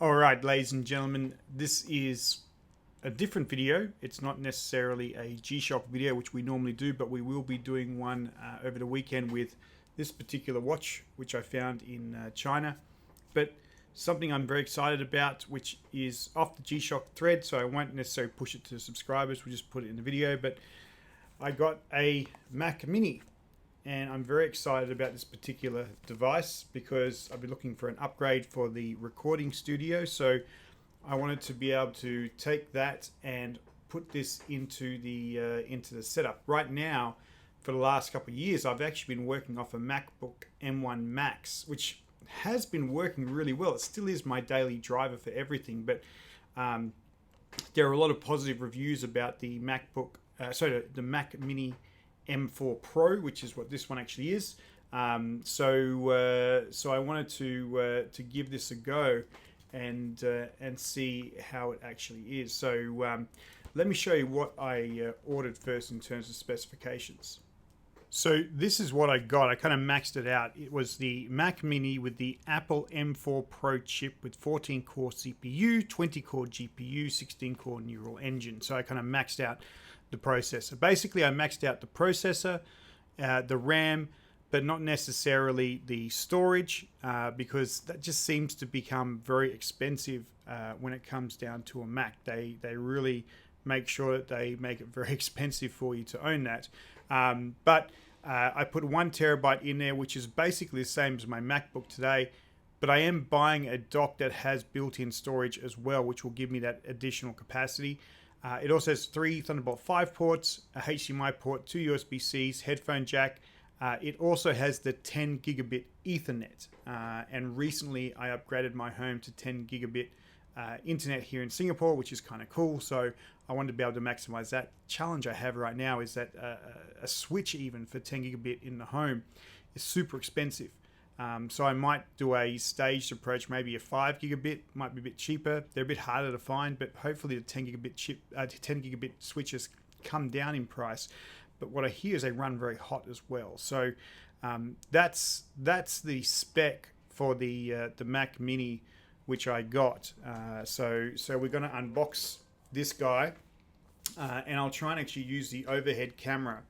All right, ladies and gentlemen, this is a different video. It's not necessarily a G-Shock video, which we normally do, but we will be doing one over the weekend with this particular watch, which I found in China. But something I'm very excited about, which is off the G-Shock thread, so I won't necessarily push it to subscribers. We'll just put it in the video. But I got a Mac Mini, and I'm very excited about this particular device because I've been looking for an upgrade for the recording studio. So I wanted to be able to take that and put this into the setup. Right now, for the last couple of years, I've actually been working off a MacBook M1 Max, which has been working really well. It still is my daily driver for everything, but there are a lot of positive reviews about the the Mac Mini M4 Pro, which is what this one actually is. So I wanted to give this a go and see how it actually is. So let me show you what I ordered first in terms of specifications. So this is what I got. I kind of maxed it out. It was the Mac Mini with the Apple M4 Pro chip with 14 core CPU, 20 core GPU, 16 core neural engine. So I kind of maxed out the processor. Basically, I maxed out the processor, the RAM, but not necessarily the storage, because that just seems to become very expensive when it comes down to a Mac. They really make sure that they make it very expensive for you to own that. But I put 1 terabyte in there, which is basically the same as my MacBook today. But I am buying a dock that has built-in storage as well, which will give me that additional capacity. It also has 3 Thunderbolt 5 ports, a HDMI port, 2 USB-Cs, headphone jack. It also has the 10 gigabit Ethernet. And recently I upgraded my home to 10 gigabit internet here in Singapore, which is kind of cool. So I wanted to be able to maximize that. Challenge I have right now is that a switch even for 10 gigabit in the home is super expensive. So I might do a staged approach, maybe a 5 gigabit, might be a bit cheaper. They're a bit harder to find, but hopefully the 10 gigabit switches come down in price. But what I hear is they run very hot as well. So that's the spec for the Mac Mini, which I got. So we're going to unbox this guy, and I'll try and actually use the overhead camera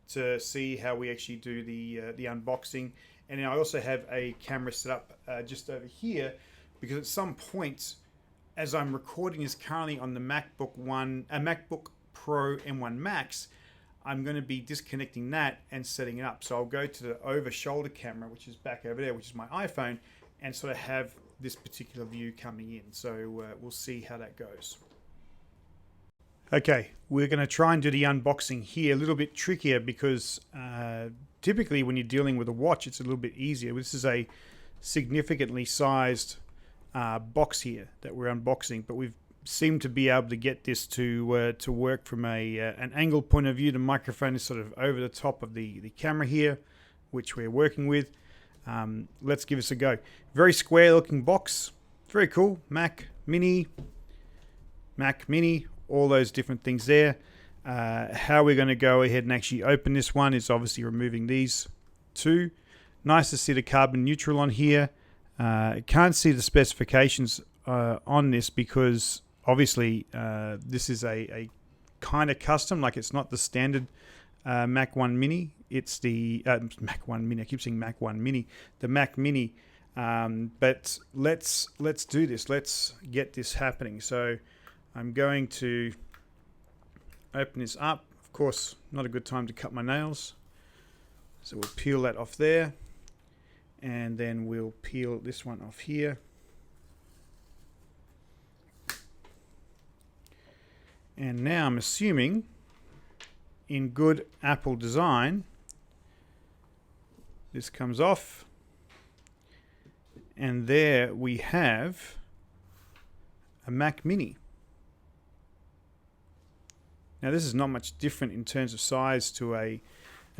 to see how we actually do the unboxing. And then I also have a camera set up just over here, because at some point, as I'm recording this currently on the MacBook Pro M1 Max, I'm going to be disconnecting that and setting it up. So I'll go to the over-shoulder camera, which is back over there, which is my iPhone, and sort of have this particular view coming in. So we'll see how that goes. Okay, we're going to try and do the unboxing here. A little bit trickier because typically when you're dealing with a watch, it's a little bit easier. This is a significantly sized box here that we're unboxing, but we've seemed to be able to get this to work from an angle point of view. The microphone is sort of over the top of the camera here, which we're working with. Let's give this a go. Very square looking box. Very cool. Mac Mini, all those different things there. How we're going to go ahead and actually open this one is obviously removing these two. Nice to see the carbon neutral on here. Can't see the specifications on this because obviously this is a kind of custom, like it's not the standard Mac 1 Mini. It's the Mac 1 Mini. I keep saying Mac 1 Mini. The Mac Mini. But let's do this. Let's get this happening. So I'm going to open this up. Of course, not a good time to cut my nails. So we'll peel that off there. And then we'll peel this one off here. And now I'm assuming, in good Apple design, this comes off. And there we have a Mac Mini. Now this is not much different in terms of size to an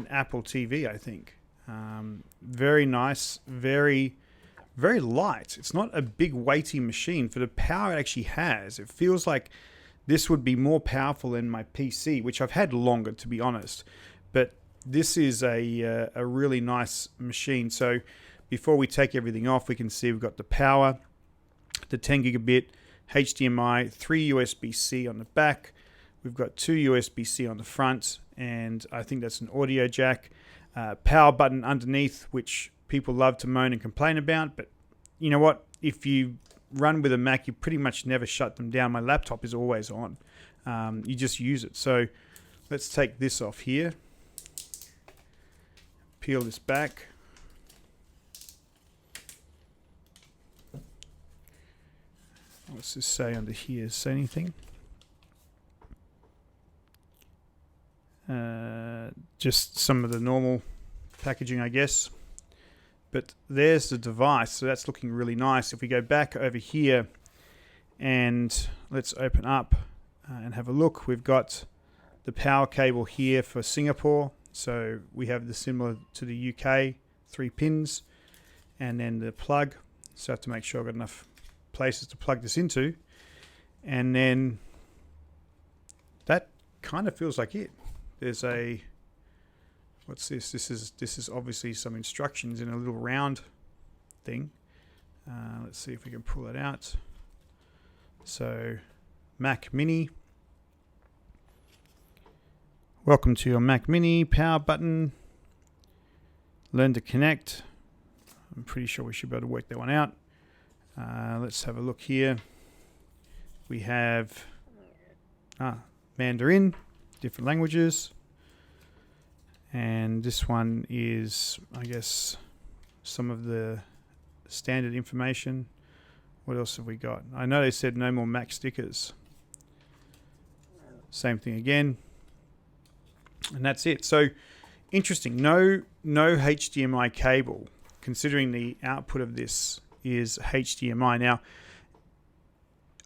Apple TV, I think. Very nice, very light. It's not a big weighty machine. For the power it actually has, it feels like this would be more powerful than my PC, which I've had longer, to be honest. But this is a really nice machine. So before we take everything off, we can see we've got the power, the 10 gigabit HDMI, 3 USB-C on the back. We've got 2 USB-C on the front, and I think that's an audio jack. Power button underneath, which people love to moan and complain about, but you know what? If you run with a Mac, you pretty much never shut them down. My laptop is always on. You just use it. So let's take this off here. Peel this back. What's this say under here? Say anything? Just some of the normal packaging, I guess. But there's the device, so that's looking really nice. If we go back over here and let's open up and have a look, we've got the power cable here for Singapore. So we have the similar to the UK, 3 pins, and then the plug. So I have to make sure I've got enough places to plug this into. And then that kind of feels like it. There's a, what's this? This is obviously some instructions in a little round thing. Let's see if we can pull it out. So, Mac Mini. Welcome to your Mac Mini. Power button. Learn to connect. I'm pretty sure we should be able to work that one out. Let's have a look here. We have Mandarin, different languages. And this one is, I guess, some of the standard information. What else have we got? I know they said no more Mac stickers. Same thing again. And that's it. So interesting. No HDMI cable, considering the output of this is HDMI. Now,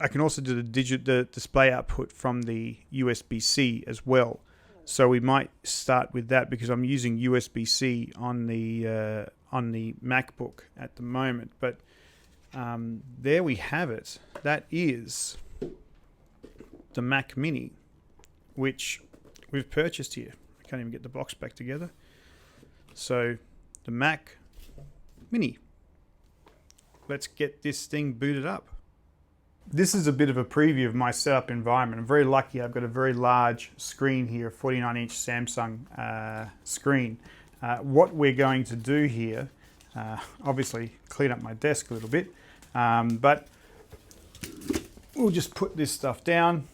I can also do the display output from the USB-C as well. So we might start with that because I'm using USB-C on the MacBook at the moment. But there we have it. That is the Mac Mini, which we've purchased here. I can't even get the box back together. So the Mac Mini. Let's get this thing booted up. This is a bit of a preview of my setup environment. I'm very lucky. I've got a very large screen here, a 49-inch Samsung screen. What we're going to do here, obviously clean up my desk a little bit, but we'll just put this stuff down.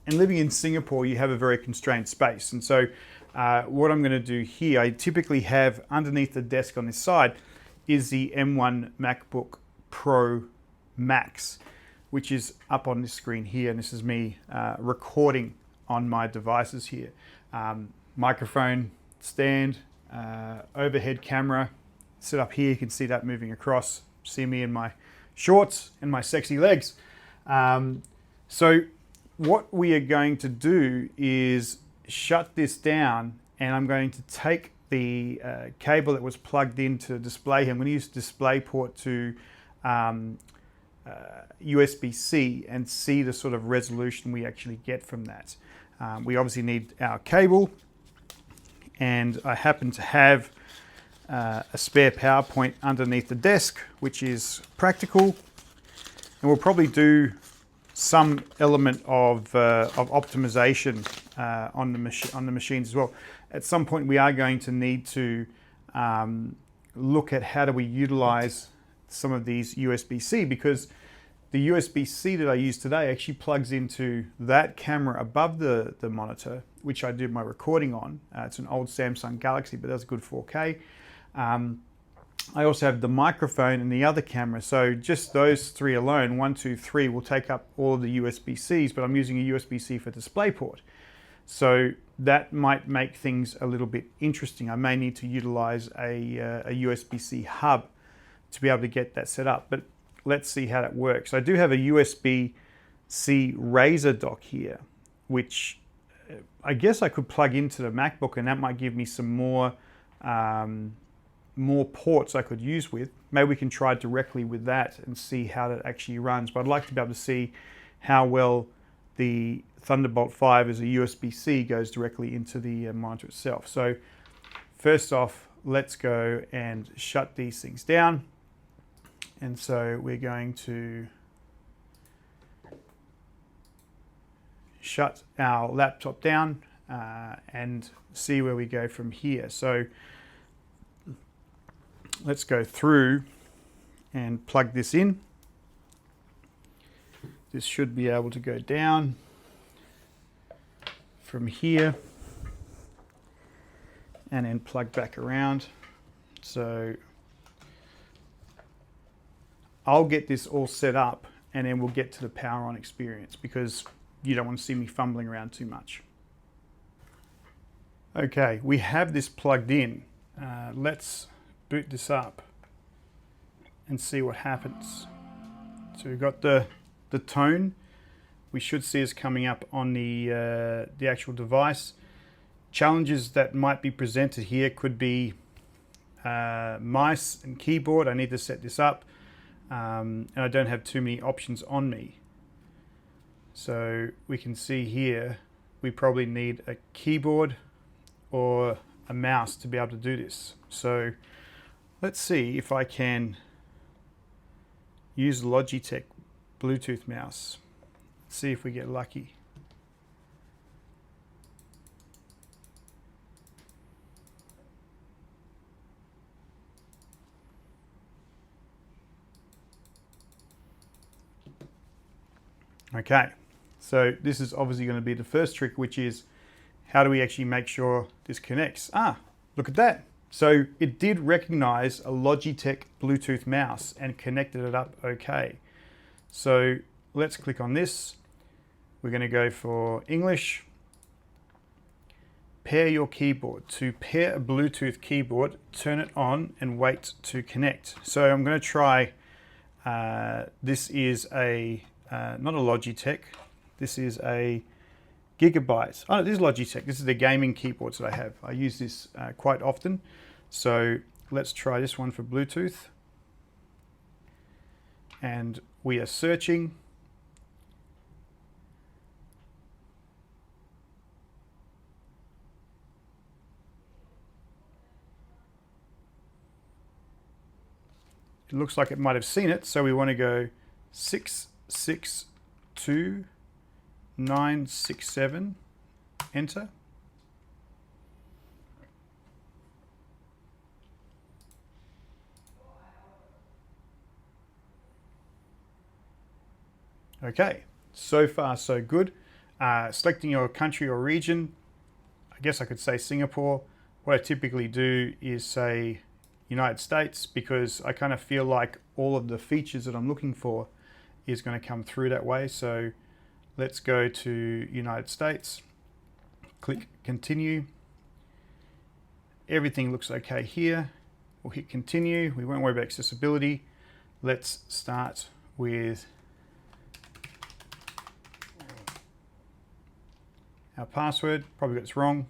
And living in Singapore, you have a very constrained space. And so what I'm going to do here, I typically have underneath the desk on this side is the M1 MacBook Pro Max, which is up on this screen here. And this is me recording on my devices here. Microphone stand, overhead camera set up here. You can see that moving across. See me in my shorts and my sexy legs. So what we are going to do is shut this down, and I'm going to take the cable that was plugged into the display here. I'm going to use DisplayPort to USB-C and see the sort of resolution we actually get from that. We obviously need our cable, and I happen to have a spare power point underneath the desk, which is practical, and we'll probably do some element of optimization on the machines as well. At some point, we are going to need to look at how do we utilize some of these USB-C, because the USB-C that I use today actually plugs into that camera above the monitor, which I did my recording on. It's an old Samsung Galaxy, but that's good 4K. I also have the microphone and the other camera. So just those three alone, 1, 2, 3, will take up all of the USB-Cs, but I'm using a USB-C for DisplayPort. So that might make things a little bit interesting. I may need to utilize a USB-C hub to be able to get that set up, but let's see how that works. I do have a USB-C Razer dock here, which I guess I could plug into the MacBook, and that might give me some more ports I could use with. Maybe we can try directly with that and see how that actually runs. But I'd like to be able to see how well the Thunderbolt 5 as a USB-C goes directly into the monitor itself. So first off, let's go and shut these things down. And so we're going to shut our laptop down and see where we go from here. So let's go through and plug this in. This should be able to go down from here and then plug back around. So I'll get this all set up and then we'll get to the power on experience because you don't want to see me fumbling around too much. Okay, we have this plugged in. Let's boot this up and see what happens. So we've got the tone. We should see is coming up on the actual device. Challenges that might be presented here could be mice and keyboard. I need to set this up, and I don't have too many options on me. So we can see here we probably need a keyboard or a mouse to be able to do this. So let's see if I can use Logitech Bluetooth mouse. Let's see if we get lucky. Okay, so this is obviously going to be the first trick, which is how do we actually make sure this connects? Ah, look at that. So it did recognize a Logitech Bluetooth mouse and connected it up okay. So let's click on this. We're going to go for English. Pair your keyboard. To pair a Bluetooth keyboard, turn it on and wait to connect. So I'm going to try, this is a, not a Logitech, this is a Gigabyte. Oh, this is Logitech. This is the gaming keyboards that I have. I use this quite often. So let's try this one for Bluetooth. And we are searching. It looks like it might have seen it, so we want to go 662967, enter. Okay, so far so good. Selecting your country or region, I guess I could say Singapore. What I typically do is say United States because I kind of feel like all of the features that I'm looking for is going to come through that way. So let's go to United States, click continue. Everything looks okay here. We'll hit continue. We won't worry about accessibility. Let's start with our password. Probably got this wrong.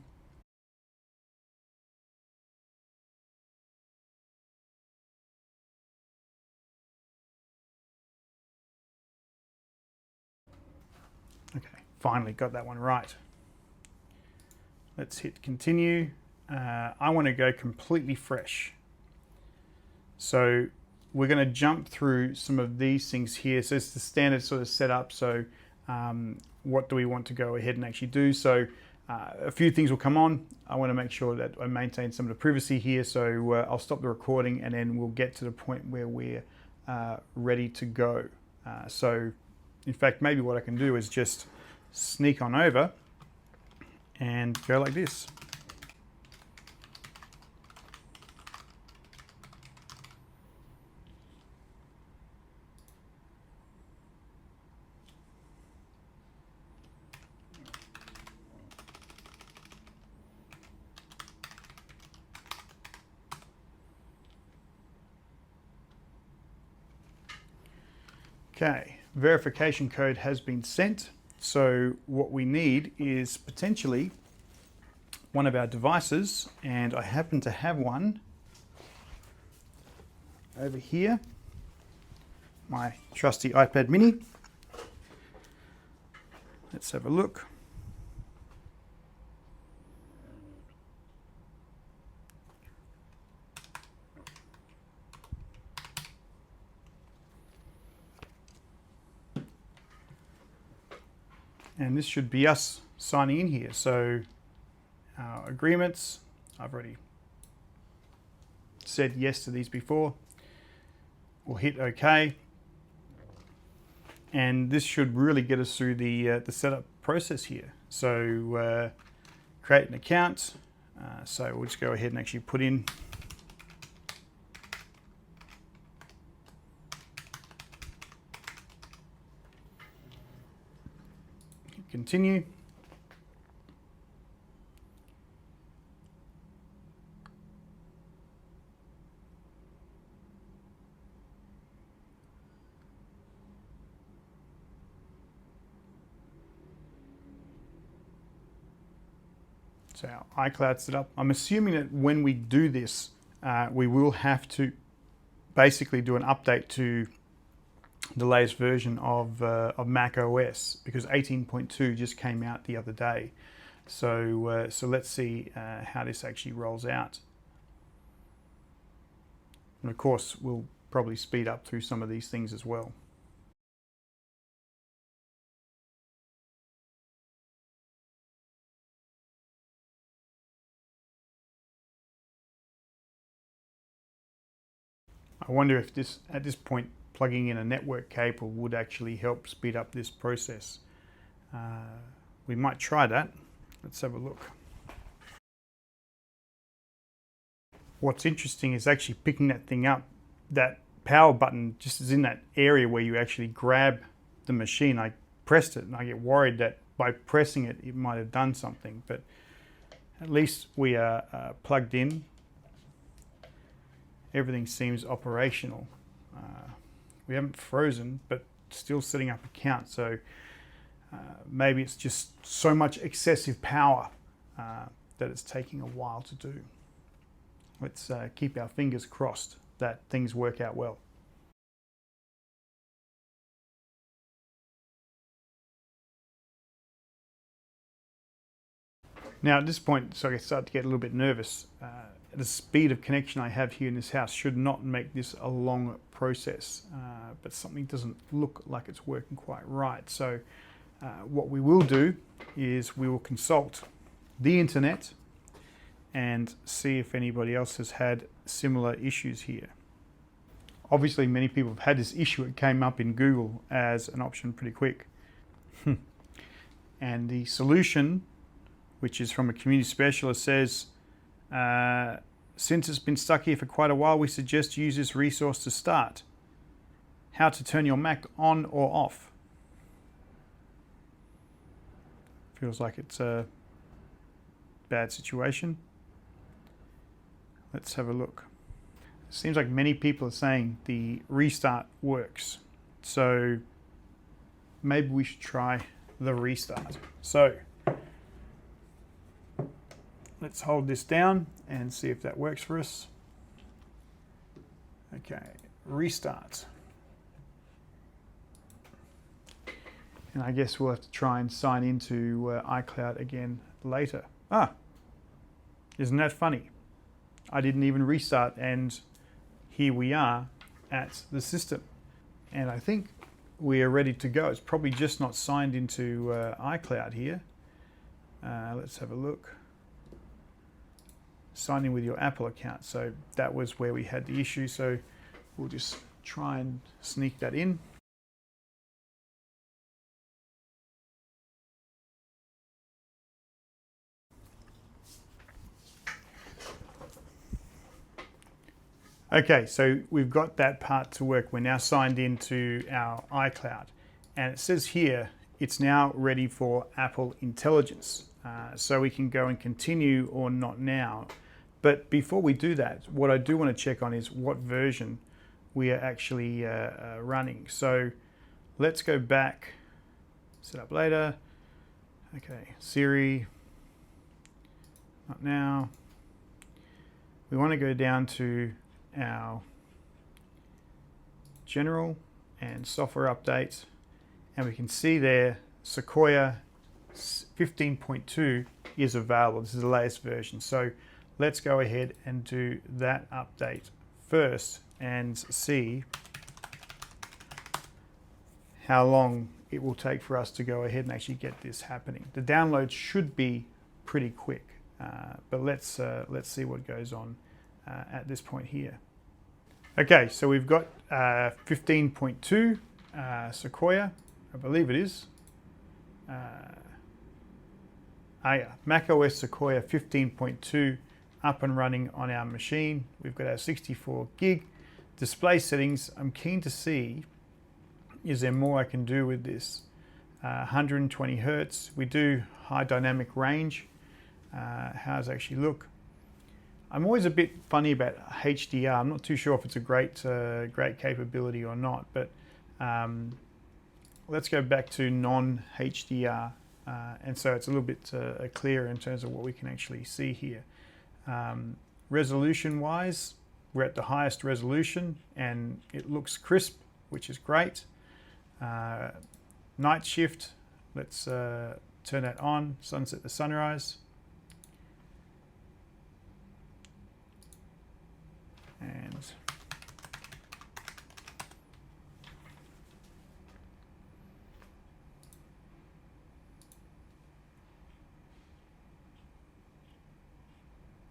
Okay, finally got that one right. Let's hit continue. I want to go completely fresh. So we're going to jump through some of these things here. So it's the standard sort of setup. So what do we want to go ahead and actually do? So a few things will come on. I want to make sure that I maintain some of the privacy here. So I'll stop the recording and then we'll get to the point where we're ready to go. So in fact, maybe what I can do is just sneak on over and go like this. Okay, verification code has been sent. So what we need is potentially one of our devices, and I happen to have one over here, my trusty iPad mini. Let's have a look. And this should be us signing in here. So our agreements, I've already said yes to these before. We'll hit OK. And this should really get us through the setup process here. So create an account. So we'll just go ahead and actually put in continue. So our iCloud set up. I'm assuming that when we do this, we will have to basically do an update to the latest version of Mac OS, because 18.2 just came out the other day. So let's see how this actually rolls out. And of course, we'll probably speed up through some of these things as well. I wonder if at this point plugging in a network cable would actually help speed up this process. We might try that. Let's have a look. What's interesting is actually picking that thing up. That power button just is in that area where you actually grab the machine. I pressed it and I get worried that by pressing it, it might have done something, but at least we are plugged in. Everything seems operational. We haven't frozen, but still setting up account. So maybe it's just so much excessive power that it's taking a while to do. Let's keep our fingers crossed that things work out well. Now at this point, so I start to get a little bit nervous. The speed of connection I have here in this house should not make this a long process, but something doesn't look like it's working quite right. So what we will do is we will consult the internet and see if anybody else has had similar issues here. Obviously many people have had this issue. It came up in Google as an option pretty quick. And the solution, which is from a community specialist, says, since it's been stuck here for quite a while, we suggest you use this resource to start. How to turn your Mac on or off. Feels like it's a bad situation. Let's have a look. It seems like many people are saying the restart works. So maybe we should try the restart. So let's hold this down and see if that works for us. Okay, restart. And I guess we'll have to try and sign into iCloud again later. Ah, isn't that funny? I didn't even restart and here we are at the system. And I think we are ready to go. It's probably just not signed into iCloud here. Let's have a look. Sign in with your Apple account. So that was where we had the issue. So we'll just try and sneak that in. Okay, so we've got that part to work. We're now signed into our iCloud. And it says here, it's now ready for Apple Intelligence. So we can go and continue or not now. But before we do that, what I do want to check on is what version we are actually running. So let's go back, set up later. Okay, Siri, not now. We want to go down to our general and software updates, and we can see there Sequoia 15.2 is available. This is the latest version. So let's go ahead and do that update first and see how long it will take for us to go ahead and actually get this happening. The download should be pretty quick, but let's see what goes on at this point here. Okay, so we've got 15.2 Sequoia, I believe it is. Yeah, macOS Sequoia 15.2 up and running on our machine. We've got our 64 gig display settings. I'm keen to see, is there more I can do with this? 120 Hertz. We do high dynamic range. How does it actually look? I'm always a bit funny about HDR. I'm not too sure if it's a great capability or not, but let's go back to non-HDR. And so it's a little bit clearer in terms of what we can actually see here. Resolution wise, we're at the highest resolution and it looks crisp, which is great. Night shift, let's turn that on, sunset to sunrise. And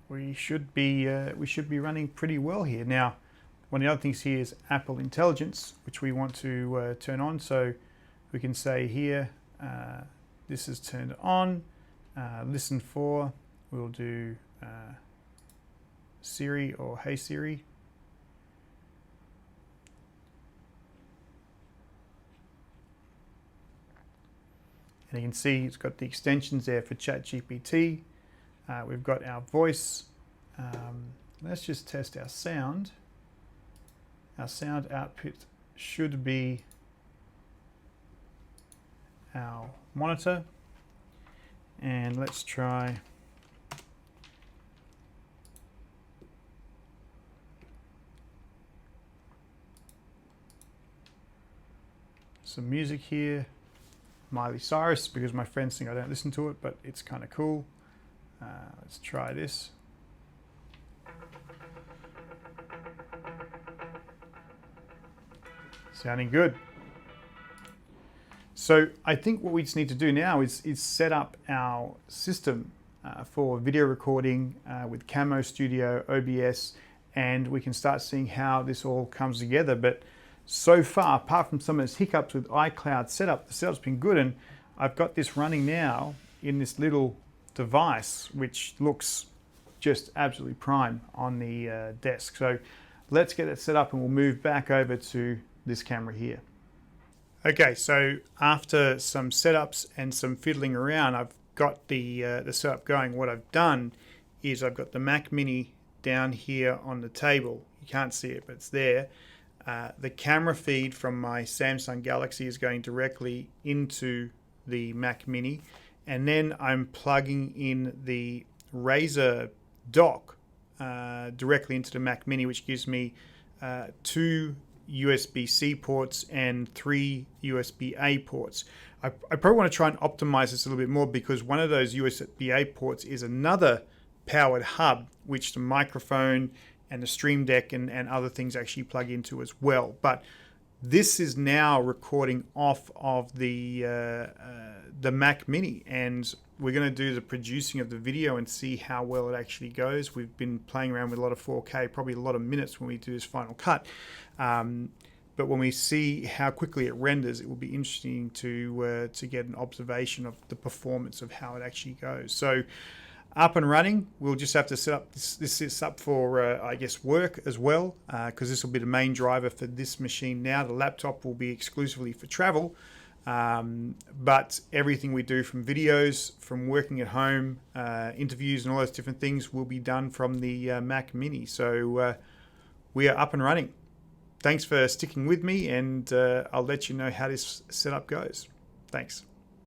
we should be running pretty well here. Now, one of the other things here is Apple Intelligence, which we want to turn on. So we can say here, this is turned on. Listen for, we'll do Siri or Hey Siri. And you can see it's got the extensions there for ChatGPT. We've got our voice. Let's just test our sound. Our sound output should be our monitor. And let's try some music here. Miley Cyrus, because my friends think I don't listen to it, but it's kind of cool. Let's try this. Sounding good. So I think what we just need to do now is set up our system for video recording with Camo Studio, OBS, and we can start seeing how this all comes together. But so far, apart from some of those hiccups with iCloud setup, the setup's been good, and I've got this running now in this little device, which looks just absolutely prime on the desk. So let's get it set up and we'll move back over to this camera here. Okay, so after some setups and some fiddling around, I've got the setup going. What I've done is I've got the Mac Mini down here on the table. You can't see it, but it's there. The camera feed from my Samsung Galaxy is going directly into the Mac Mini, and then I'm plugging in the Razer dock directly into the Mac Mini, which gives me 2 USB-C ports and 3 USB-A ports. I probably want to try and optimize this a little bit more, because one of those USB-A ports is another powered hub, which the microphone and the Stream Deck and other things actually plug into as well. But this is now recording off of the Mac Mini, and we're going to do the producing of the video and see how well it actually goes. We've been playing around with a lot of 4K, probably a lot of minutes when we do this final cut. But when we see how quickly it renders, it will be interesting to get an observation of the performance of how it actually goes. So up and running, we'll just have to set up this is up for I guess work as well, because this will be the main driver for this machine now. The laptop will be exclusively for travel, but everything we do, from videos, from working at home, interviews and all those different things, will be done from the Mac Mini. So we are up and running. Thanks for sticking with me, and I'll let you know how this setup goes. Thanks.